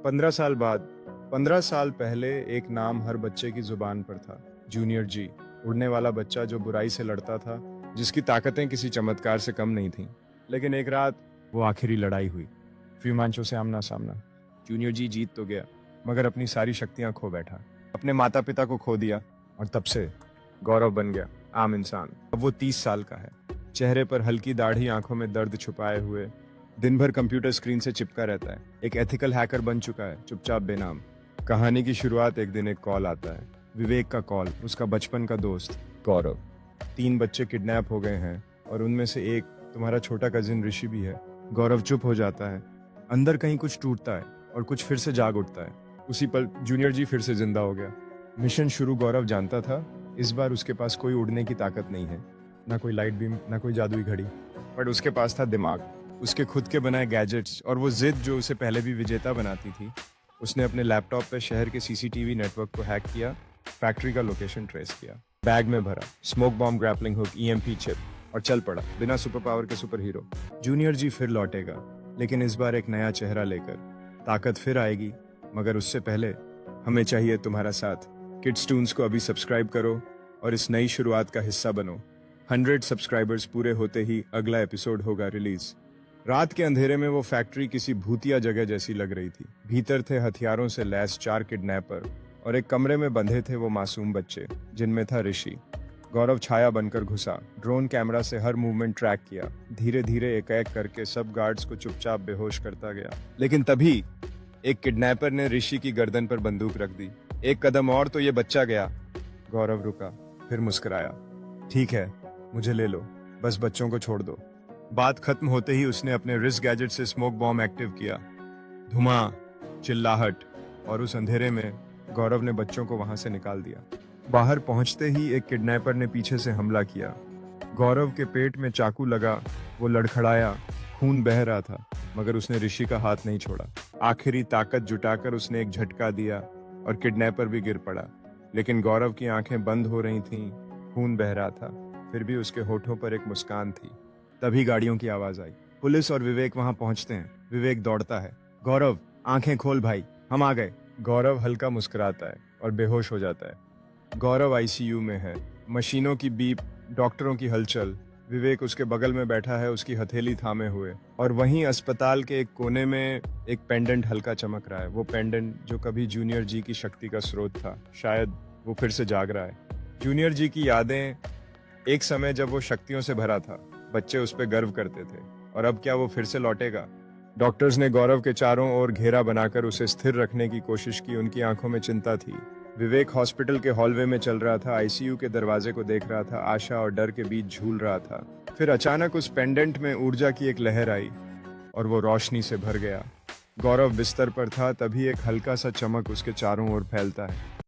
15 साल बाद 15 साल पहले एक नाम हर बच्चे की जुबान पर था, जूनियर जी। उड़ने वाला बच्चा जो बुराई से लड़ता था, जिसकी ताकतें किसी चमत्कार से कम नहीं थीं। लेकिन एक रात वो आखिरी लड़ाई हुई, फ्यूमांचो से आमना सामना। जूनियर जी जीत तो गया, मगर अपनी सारी शक्तियां खो बैठा। अपने माता पिता को खो दिया और तब से गौरव बन गया आम इंसान। अब वो 30 साल का है, चेहरे पर हल्की दाढ़ी, आंखों में दर्द छुपाए हुए, दिन भर कंप्यूटर स्क्रीन से चिपका रहता है। एक एथिकल हैकर बन चुका है, चुपचाप बेनाम। कहानी की शुरुआत एक दिन एक कॉल आता है, विवेक का कॉल, उसका बचपन का दोस्त गौरव। 3 बच्चे किडनैप हो गए हैं और उनमें से एक तुम्हारा छोटा कजिन ऋषि भी है। गौरव चुप हो जाता है, अंदर कहीं कुछ टूटता है और कुछ फिर से जाग उठता है। उसी पल जूनियर जी फिर से जिंदा हो गया। मिशन शुरू गौरव जानता था, इस बार उसके पास कोई उड़ने की ताकत नहीं है, ना कोई लाइट बीम, ना कोई जादुई घड़ी, पर उसके पास था दिमाग, उसके खुद के बनाए गैजेट्स और वो जिद जो उसे पहले भी विजेता बनाती थी। उसने अपने लैपटॉप पे शहर के सीसीटीवी नेटवर्क को हैक किया, फैक्ट्री का लोकेशन ट्रेस किया, बैग में भरा smoke bomb, grappling hook, EMP chip और चल पड़ा बिना सुपर पावर के सुपर हीरो। जूनियर जी फिर लौटेगा, लेकिन इस बार एक नया चेहरा लेकर। ताकत फिर आएगी, मगर उससे पहले हमें चाहिए तुम्हारा साथ। किड्स टून्स को अभी सब्सक्राइब करो और इस नई शुरुआत का हिस्सा बनो। 100 सब्सक्राइबर्स पूरे होते ही अगला एपिसोड होगा रिलीज। रात के अंधेरे में वो फैक्ट्री किसी भूतिया जगह जैसी लग रही थी। भीतर थे हथियारों से लैस 4 किडनैपर और एक कमरे में बंधे थे वो मासूम बच्चे, जिनमें था ऋषि। गौरव छाया बनकर घुसा, ड्रोन कैमरा से हर मूवमेंट ट्रैक किया। धीरे धीरे एक एक करके सब गार्ड्स को चुपचाप बेहोश करता गया। लेकिन तभी एक किडनैपर ने ऋषि की गर्दन पर बंदूक रख दी। एक कदम और तो ये बच्चा गया। गौरव रुका, फिर मुस्कुराया। ठीक है, मुझे ले लो, बस बच्चों को छोड़ दो। बात खत्म होते ही उसने अपने रिस्ट गैजेट से स्मोक बॉम्ब एक्टिव किया। धुआं, चिल्लाहट और उस अंधेरे में गौरव ने बच्चों को वहां से निकाल दिया। बाहर पहुंचते ही एक किडनैपर ने पीछे से हमला किया। गौरव के पेट में चाकू लगा, वो लड़खड़ाया, खून बह रहा था, मगर उसने ऋषि का हाथ नहीं छोड़ा। आखिरी ताकत जुटाकर उसने एक झटका दिया और किडनैपर भी गिर पड़ा। लेकिन गौरव की आंखें बंद हो रही थीं, खून बह रहा था, फिर भी उसके होठों पर एक मुस्कान थी। तभी गाड़ियों की आवाज आई। पुलिस और विवेक वहां पहुंचते हैं। विवेक दौड़ता है, गौरव आंखें खोल भाई, हम आ गए। गौरव हल्का मुस्कुराता है और बेहोश हो जाता है। गौरव आईसीयू में है, मशीनों की बीप, डॉक्टरों की हलचल। विवेक उसके बगल में बैठा है, उसकी हथेली थामे हुए, और वहीं अस्पताल के एक कोने में एक पेंडेंट हल्का चमक रहा है। वो पेंडेंट जो कभी जूनियर जी की शक्ति का स्रोत था, शायद वो फिर से जाग रहा है। जूनियर जी की यादें, एक समय जब वो शक्तियों से भरा था, बच्चे उस पर गर्व करते थे, और अब क्या वो फिर से लौटेगा? डॉक्टर्स ने गौरव के चारों ओर घेरा बनाकर उसे स्थिर रखने की कोशिश की। उनकी आंखों में चिंता थी। विवेक हॉस्पिटल के हॉलवे में चल रहा था, आईसीयू के दरवाजे को देख रहा था, आशा और डर के बीच झूल रहा था। फिर अचानक उस पेंडेंट में ऊर्जा की एक लहर आई और वो रोशनी से भर गया। गौरव बिस्तर पर था, तभी एक हल्का सा चमक उसके चारों ओर फैलता है।